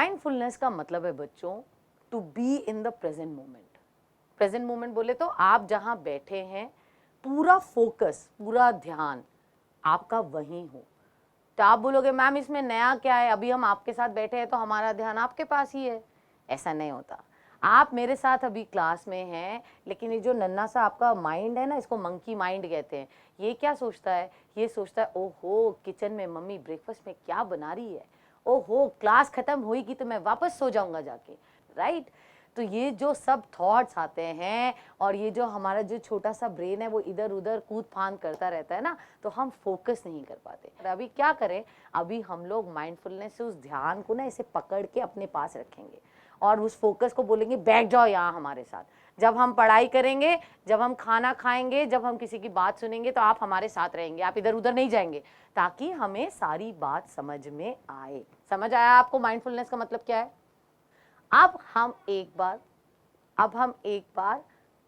Mindfulness का मतलब है बच्चों to be in the present moment. Present moment बोले तो आप जहां बैठे हैं पूरा फोकस, पूरा ध्यान आपका वहीं हो। तो आप बोलोगे मैम इसमें नया क्या है, अभी हम आपके साथ बैठे हैं तो हमारा ध्यान आपके पास ही है। ऐसा नहीं होता। आप मेरे साथ अभी क्लास में हैं, लेकिन ये जो नन्हा सा आपका माइंड है ना, इसको मंकी माइंड कहते हैं। ये क्या सोचता है, ये सोचता है ओहो किचन में मम्मी ब्रेकफास्ट में क्या बना रही है, ओहो क्लास खत्म होगी तो मैं वापस सो जाऊंगा जाके, राइट। तो ये जो सब थॉट्स आते हैं और ये जो हमारा जो छोटा सा ब्रेन है वो इधर उधर कूद फांद करता रहता है ना, तो हम फोकस नहीं कर पाते। और अभी क्या करें, अभी हम लोग माइंडफुलनेस से उस ध्यान को ना ऐसे पकड़ के अपने पास रखेंगे और उस फोकस को बोलेंगे बैठ जाओ यहाँ हमारे साथ। जब हम पढ़ाई करेंगे, जब हम खाना खाएंगे, जब हम किसी की बात सुनेंगे तो आप हमारे साथ रहेंगे, आप इधर उधर नहीं जाएंगे, ताकि हमें सारी बात समझ में आए। समझ आया आपको माइंडफुलनेस का मतलब क्या है? अब हम एक बार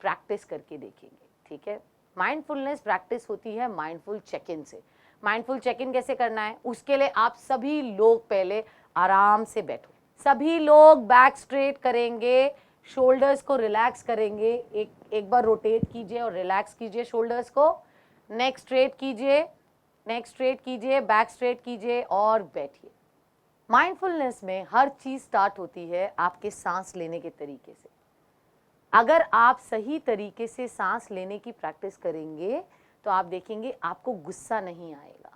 प्रैक्टिस करके देखेंगे, ठीक है। माइंडफुलनेस प्रैक्टिस होती है माइंडफुल चेक इन से। माइंडफुल चेक इन कैसे करना है, उसके लिए आप सभी लोग पहले आराम से बैठो। सभी लोग बैक स्ट्रेट करेंगे, शोल्डर्स को रिलैक्स करेंगे। एक बार रोटेट कीजिए और रिलैक्स कीजिए शोल्डर्स को। नेक स्ट्रेट कीजिए, नेक स्ट्रेट कीजिए, बैक स्ट्रेट कीजिए और बैठिए। माइंडफुलनेस में हर चीज स्टार्ट होती है आपके सांस लेने के तरीके से। अगर आप सही तरीके से सांस लेने की प्रैक्टिस करेंगे तो आप देखेंगे आपको गुस्सा नहीं आएगा।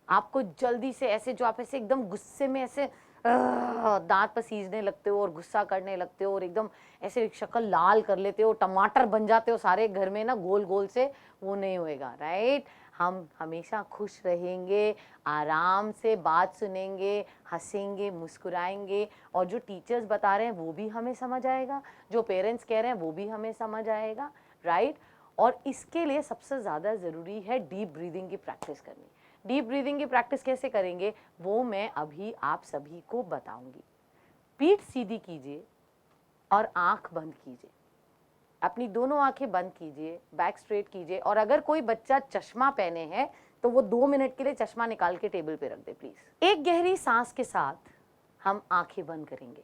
आपको जल्दी से ऐसे जो आप ऐसे एकदम गुस्से में ऐसे दांत पसीजने लगते हो और गुस्सा करने लगते हो और एकदम ऐसे शक्ल लाल कर लेते हो, टमाटर बन जाते हो सारे घर में ना गोल गोल से, वो नहीं होएगा, राइट। हम हमेशा खुश रहेंगे, आराम से बात सुनेंगे, हंसेंगे, मुस्कुराएंगे और जो टीचर्स बता रहे हैं वो भी हमें समझ आएगा, जो पेरेंट्स कह रहे हैं वो भी हमें समझ आएगा, राइट। और इसके लिए सबसे ज़्यादा ज़रूरी है डीप ब्रीदिंग की प्रैक्टिस करनी। डीप ब्रीदिंग की प्रैक्टिस कैसे करेंगे वो मैं अभी आप सभी को बताऊंगी। पीठ सीधी कीजिए और आंख बंद कीजिए, अपनी दोनों आंखें बंद कीजिए, बैक स्ट्रेट कीजिए। और अगर कोई बच्चा चश्मा पहने हैं तो वो 2 मिनट के लिए चश्मा निकाल के टेबल पे रख दे प्लीज। एक गहरी सांस के साथ हम आंखें बंद करेंगे।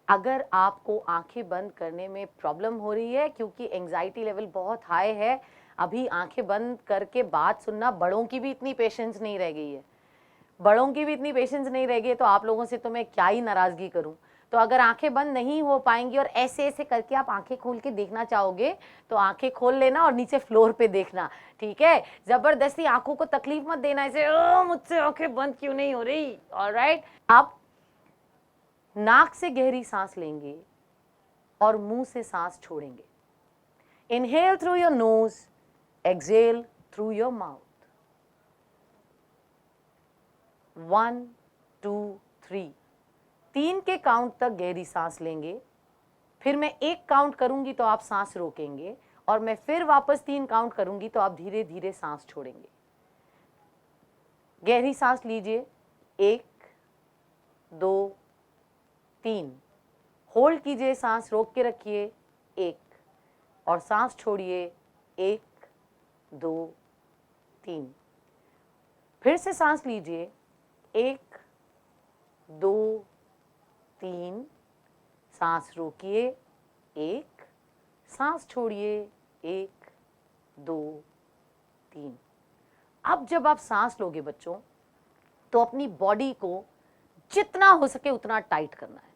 अगर आपको आंखें बंद करने में प्रॉब्लम हो रही है क्योंकि एंजाइटी लेवल बहुत हाई है, अभी आंखें बंद करके बात सुनना, बड़ों की भी इतनी पेशेंस नहीं रह गई है, बड़ों की भी इतनी पेशेंस नहीं रह गई है, तो आप लोगों से तो मैं क्या ही नाराजगी करूं। तो अगर आंखें बंद नहीं हो पाएंगी और ऐसे ऐसे करके आप आंखें खोल के देखना चाहोगे तो आंखें खोल लेना और नीचे फ्लोर पे देखना, ठीक है। जबरदस्ती आंखों को तकलीफ मत देना, ऐसे मुझसे आंखें बंद क्यों नहीं हो रही। ऑलराइट, आप नाक से गहरी सांस लेंगे और मुंह से सांस छोड़ेंगे। Inhale through your nose, exhale through your mouth. 1 2 3, 3 के काउंट तक गहरी सांस लेंगे, फिर मैं 1 काउंट करूंगी तो आप सांस रोकेंगे और मैं फिर वापस 3 काउंट करूंगी तो आप धीरे धीरे सांस छोड़ेंगे। गहरी सांस लीजिए, 1 2 3, होल्ड कीजिए, सांस रोक के रखिए, 1, और सांस छोड़िए, 1 2 3, फिर से सांस लीजिए, 1 2 3, सांस रोकिए, 1, सांस छोड़िए, 1 2 3। अब जब आप सांस लोगे बच्चों तो अपनी बॉडी को जितना हो सके उतना टाइट करना है,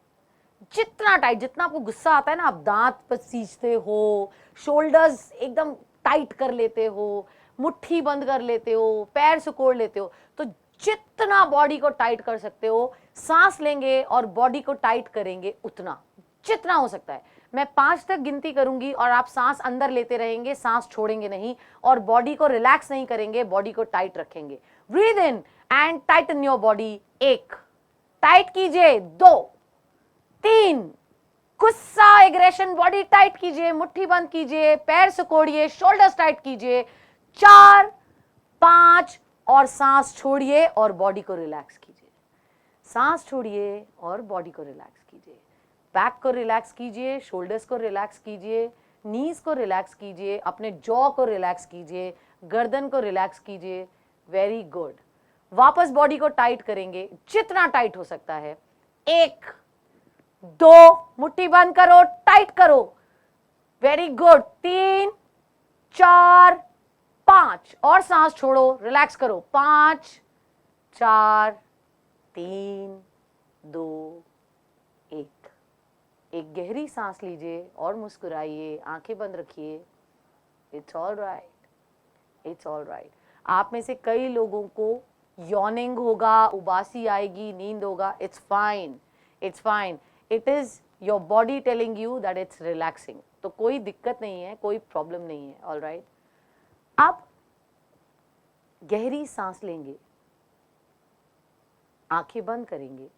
जितना टाइट। जितना आपको गुस्सा आता है ना, आप दांत पर सींचते हो, शोल्डर्स एकदम टाइट कर लेते हो, मुट्ठी बंद कर लेते हो, पैर सिकोड़ लेते हो, तो जितना बॉडी को टाइट कर सकते हो सांस लेंगे और बॉडी को टाइट करेंगे, उतना जितना हो सकता है। मैं 5 तक गिनती करूंगी और आप सांस अंदर लेते रहेंगे, सांस छोड़ेंगे नहीं और बॉडी को रिलैक्स नहीं करेंगे, बॉडी को टाइट रखेंगे। Breathe in and Titan your body. 1, tight कीजिए, 2 3, गुस्सा एग्रेशन, बॉडी टाइट कीजिए, मुट्ठी बंद कीजिए, पैर सिकोड़िए, शोल्डर्स टाइट कीजिए, 4 5, और सांस छोड़िए और बॉडी को रिलैक्स कीजिए। सांस छोड़िए और बॉडी को रिलैक्स कीजिए, बैक को रिलैक्स कीजिए, शोल्डर्स को रिलैक्स कीजिए, नीज को रिलैक्स कीजिए, अपने जॉ को रिलैक्स कीजिए, गर्दन को रिलैक्स कीजिए। Very good. वापस बॉडी को टाइट करेंगे जितना टाइट हो सकता है। 1 2, मुट्ठी बंद करो, टाइट करो, वेरी गुड। 3 4 5 और सांस छोड़ो, रिलैक्स करो। 5 4 3 2 1। एक गहरी सांस लीजिए और मुस्कुराइए, आंखें बंद रखिए। It's all right, it's all right. आप में से कई लोगों को यॉर्निंग होगा, उबासी आएगी, नींद होगा। It's fine, it's fine. It is your body telling you that it's relaxing. तो कोई दिक्कत नहीं है, कोई प्रॉब्लम नहीं है। ऑल राइट, अब गहरी सांस लेंगे, आंखें बंद करेंगे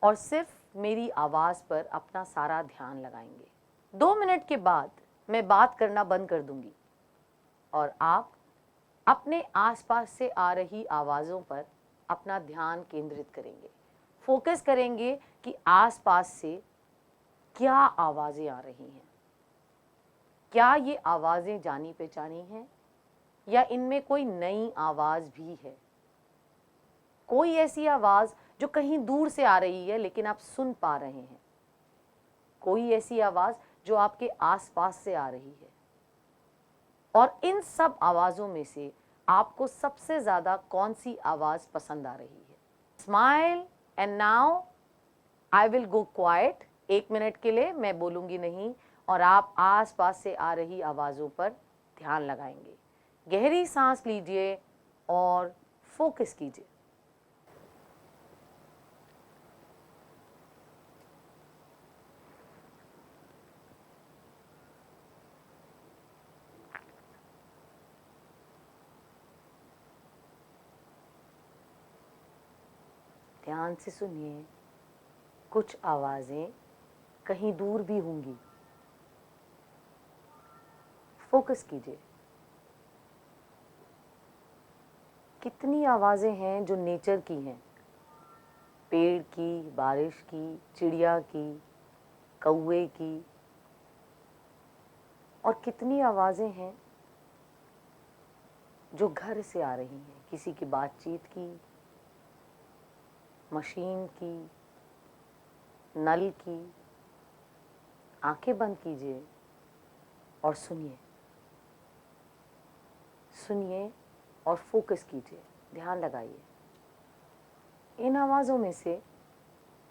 और सिर्फ मेरी आवाज पर अपना सारा ध्यान लगाएंगे। 2 मिनट के बाद मैं बात करना बंद कर दूंगी और आप अपने आसपास से आ रही आवाजों पर अपना ध्यान केंद्रित करेंगे। फोकस करेंगे कि आसपास से क्या आवाजें आ रही हैं। क्या ये आवाजें जानी पहचानी हैं या इनमें कोई नई आवाज भी है? कोई ऐसी आवाज जो कहीं दूर से आ रही है लेकिन आप सुन पा रहे हैं। कोई ऐसी आवाज जो आपके आसपास से आ रही है। और इन सब आवाजों में से आपको सबसे ज्यादा कौन सी आवाज पसंद आ रही है? Smile and now I will go quite. 1 minute के लिए मैं बोलूंगी नहीं और आप आसपास से आ रही आवाजों पर ध्यान लगाएंगे। गहरी सांस लीजिए और फोकस कीजिए। ध्यान से सुनिए, कुछ आवाजें कहीं दूर भी होंगी। फोकस कीजिए। कितनी आवाजें हैं जो नेचर की हैं, पेड़ की, बारिश की, चिड़िया की, कौवे की, और कितनी आवाजें हैं जो घर से आ रही हैं, किसी की बातचीत की, मशीन की, नल की। आंखें बंद कीजिए और सुनिए, सुनिए और फोकस कीजिए, ध्यान लगाइए। इन आवाज़ों में से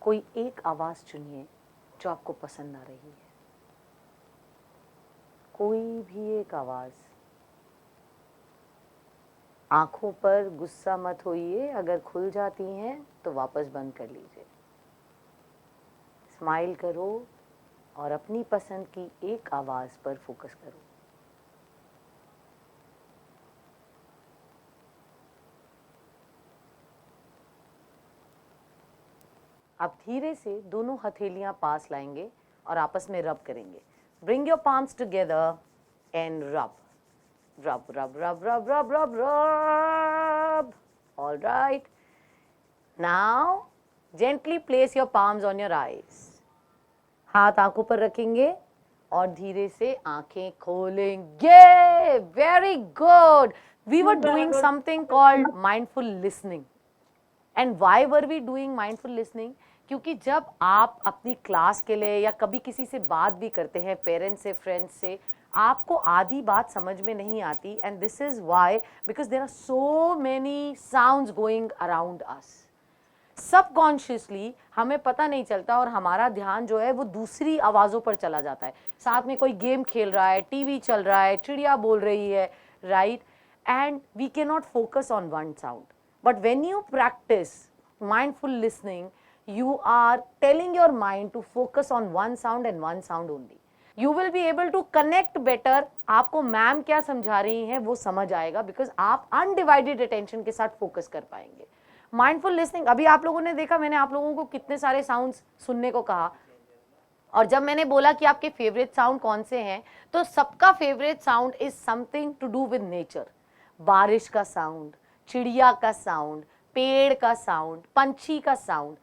कोई एक आवाज़ चुनिए जो आपको पसंद आ रही है। कोई भी एक आवाज़। आंखों पर गुस्सा मत होइए, अगर खुल जाती हैं तो वापस बंद कर लीजिए। स्माइल करो और अपनी पसंद की एक आवाज़ पर फोकस करो। अब धीरे से दोनों हथेलियां पास लाएंगे और आपस में रब करेंगे। Bring your palms together and रब rub rub rub rub rub rub rub. All right, now gently place your palms on your eyes. हाथ आंखों पर रखेंगे और धीरे से आंखें खोलेंगे। Very good. We were doing something called mindful listening. And why were we doing mindful listening? क्योंकि जब आप अपनी क्लास के लिए या कभी किसी से बात भी करते हैं, पेरेंट्स से, फ्रेंड्स से, आपको आधी बात समझ में नहीं आती। And this is why, because there are so many sounds going around us. Subconsciously हमें पता नहीं चलता और हमारा ध्यान जो है वो दूसरी आवाज़ों पर चला जाता है। साथ में कोई गेम खेल रहा है, टीवी चल रहा है, चिड़िया बोल रही है, right? And we can not focus on one sound. But when you practise mindful listening, you are telling your mind to focus on one sound and one sound only. You will be able to connect better. आपको ma'am क्या समझा रही हैं वो समझ आएगा, because आप undivided attention के साथ फोकस कर पाएंगे। माइंडफुल लिसनिंग, अभी आप लोगों ने देखा, मैंने आप लोगों को कितने सारे साउंड्स सुनने को कहा, और जब मैंने बोला कि आपके फेवरेट साउंड कौन से हैं, तो सबका favourite sound is something to do with nature. बारिश का साउंड, चिड़िया का साउंड, पेड़ का साउंड, पंछी का साउंड।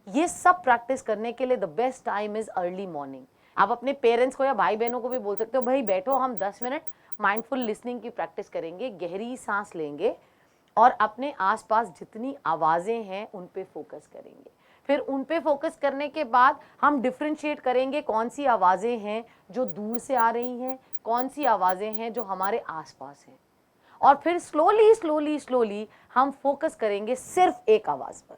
ये सब प्रैक्टिस करने के लिए the best time is early morning. आप अपने पेरेंट्स को या भाई बहनों को भी बोल सकते हो, भाई बैठो, हम 10 मिनट माइंडफुल लिसनिंग की प्रैक्टिस करेंगे। गहरी सांस लेंगे और अपने आसपास जितनी आवाज़ें हैं उन पे फोकस करेंगे। फिर उन पे फोकस करने के बाद हम डिफ्रेंशिएट करेंगे कौन सी आवाज़ें हैं जो दूर से आ रही हैं, कौन सी आवाज़ें हैं जो हमारे आसपास हैं, और फिर स्लोली स्लोली स्लोली हम फोकस करेंगे सिर्फ एक आवाज़ पर,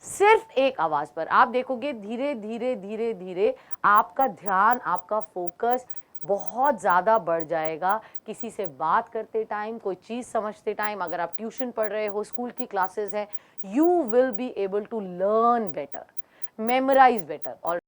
सिर्फ एक आवाज़ पर। आप देखोगे धीरे धीरे धीरे धीरे आपका ध्यान, आपका फोकस बहुत ज़्यादा बढ़ जाएगा। किसी से बात करते टाइम, कोई चीज़ समझते टाइम, अगर आप ट्यूशन पढ़ रहे हो, स्कूल की क्लासेस है, you will be able to learn better, memorise better. और